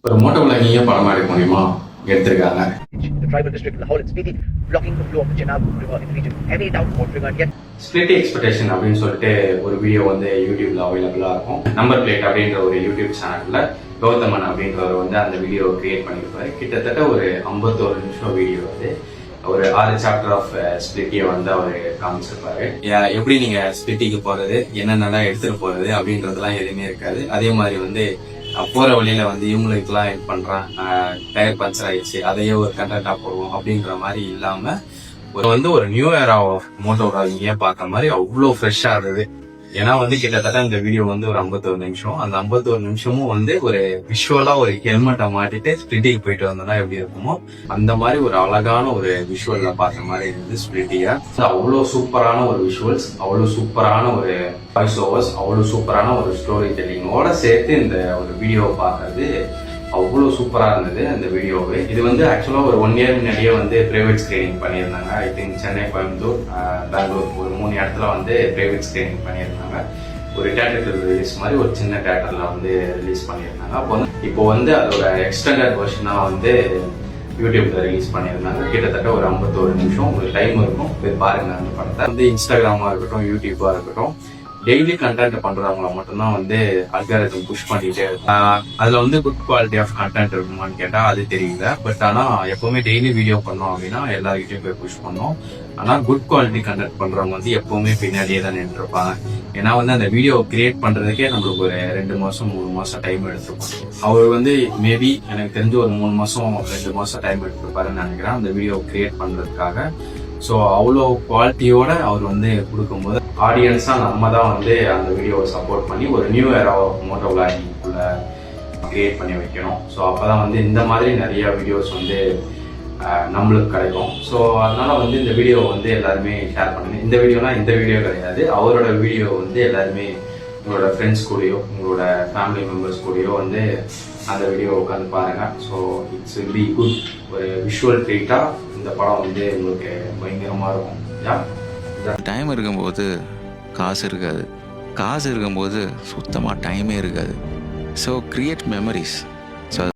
ஒரு மோட்டோ விலாகிங்க படமா எடுக்க முடியுமா? எடுத்திருக்காங்க. The tribal district of Lahore and Spiti, blocking the flow of the Chenab River in the region. Heavy downpour triggered yet. ஸ்பிளிட்டி expectation அப்படின்னு சொல்லிட்டு ஒரு வீடியோ வந்து யூடியூப்ல அவைலபிளா இருக்கும். நம்பர் பிளேட் அப்படின்ற ஒரு யூடியூப் சேனல்ல கௌதமன் அப்படின்றவர் வந்து அந்த வீடியோ கிரியேட் பண்ணியிருப்பாரு. கிட்டத்தட்ட ஒரு 51 நிமிஷம் வீடியோ வந்து ஒரு 6 சாப்டர் ஆஃப் ஸ்பிளிட்டியை வந்து அவர் காமிச்சிருப்பாரு. எப்படி நீங்க ஸ்பிளிட்டிக்கு போறது, என்னென்னலாம் எடுத்துட்டு போறது அப்படின்றதுலாம் எதுவுமே இருக்காது. அதே மாதிரி வந்து போற வழியில வந்து இவங்களுக்குலாம் ஹெல்ப் பண்றான், டயர் பஞ்சர் ஆயிடுச்சு, அதையே ஒரு கண்டென்ட்டா போடுவோம் அப்படின்ற மாதிரி இல்லாம ஒரு நியூ ஏரா ஆஃப் மோட்டோ விலாகிங்க பார்த்த மாதிரி அவ்வளோ ஃப்ரெஷ்ஷா இருந்தது. ஏன்னா வந்து கிட்டத்தட்ட இந்த வீடியோ வந்து ஒரு 51 நிமிஷம். அந்த 51 நிமிஷமும் வந்து ஒரு விஷுவலா ஒரு ஹெல்மெட்டை மாட்டிட்டு ஸ்பிளிட்டிக்கு போயிட்டு வந்தோம்னா எப்படி இருக்குமோ அந்த மாதிரி ஒரு அழகான ஒரு விஷுவல்ல பார்த்த மாதிரி இருந்தது ஸ்பிளிட்டியா. அவ்வளோ சூப்பரான ஒரு விஷுவல்ஸ், அவ்வளோ சூப்பரான ஒரு வாய்ஸ் ஓவர்ஸ், அவ்வளோ சூப்பரான ஒரு ஸ்டோரி டெல்லிங்கோட சேர்த்து இந்த ஒரு வீடியோவை பார்க்கறது அவ்வளோ சூப்பரா இருந்தது அந்த வீடியோவே. இது வந்து ஆக்சுவலா ஒரு 1 இயர் முன்னாடியே வந்து பிரைவேட் ஸ்கிரீனிங் பண்ணியிருந்தாங்க. ஐ திங்க் சென்னை, கோயம்புத்தூர், பெங்களூர் ஒரு 3 இடத்துல வந்து பிரைவேட் ஸ்கிரீனிங் பண்ணியிருந்தாங்க. ஒரு தியேட்டர் ரிலீஸ் மாதிரி ஒரு சின்ன தியேட்டர்ல வந்து ரிலீஸ் பண்ணியிருந்தாங்க. இப்போ வந்து அதோட எக்ஸ்டெண்டட் வெர்ஷனா வந்து யூடியூப்ல ரிலீஸ் பண்ணியிருந்தாங்க. கிட்டத்தட்ட ஒரு 51 நிமிஷம். உங்களுக்கு டைம் இருக்கும், போய் பாருங்க அந்த படத்தை. வந்து இன்ஸ்டாகிராமா இருக்கட்டும், யூடியூபா இருக்கட்டும், டெய்லி கண்டென்ட் பண்றவங்கள மட்டும்தான் வந்து அல்காரிதம் புஷ் பண்ணிட்டே இருக்கும். அதுல வந்து குட் குவாலிட்டி ஆஃப் கண்டென்ட் இருக்குமான்னு கேட்டா அது தெரியல. பட் ஆனா எப்பவுமே டெய்லி வீடியோ பண்ணோம் அப்படின்னா எல்லாருக்கிட்டையும் போய் புஷ் பண்ணோம். ஆனா குட் குவாலிட்டி கண்டென்ட் பண்றவங்க வந்து எப்பவுமே பின்னாடியே தான் நின்று இருப்பாங்க. ஏன்னா வந்து அந்த வீடியோ கிரியேட் பண்றதுக்கே நம்மளுக்கு ஒரு 2 மாசம் 3 மாசம் டைம் எடுத்துருப்போம். அவர் வந்து மேபி எனக்கு தெரிஞ்சு ஒரு 3 மாசம் 2 மாசம் டைம் எடுத்துருப்பாருன்னு நினைக்கிறேன் அந்த வீடியோ கிரியேட் பண்றதுக்காக. ஸோ அவ்வளோ குவாலிட்டியோட அவர் வந்து கொடுக்கும்போது ஆடியன்ஸா நம்ம தான் வந்து அந்த வீடியோவை சப்போர்ட் பண்ணி ஒரு நியூ ஏரா மோட்டோ விலாகிங்குள்ள கிரியேட் பண்ணி வைக்கணும். ஸோ அப்போதான் வந்து இந்த மாதிரி நிறைய வீடியோஸ் வந்து நம்மளுக்கு கிடைக்கும். ஸோ அதனால வந்து இந்த வீடியோ வந்து எல்லாருமே ஷேர் பண்ணுங்க. இந்த வீடியோ கிடையாது, அவரோட வீடியோ வந்து எல்லாருமே உங்களோட ஃப்ரெண்ட்ஸ் கூடயோ உங்களோட ஃபேமிலி மெம்பர்ஸ் கூடயோ வந்து அந்த வீடியோ உட்காந்து பாருங்க. So it's will be good. ஒரு விஷுவல் ட்ரீட்டா இந்த படம் வந்து உங்களுக்கு பயங்கரமா இருக்கும். டைம் இருக்கும்போது காசு இருக்காது, காசு இருக்கும்போது சுத்தமாக டைமே இருக்காது. So create memories. ஸோ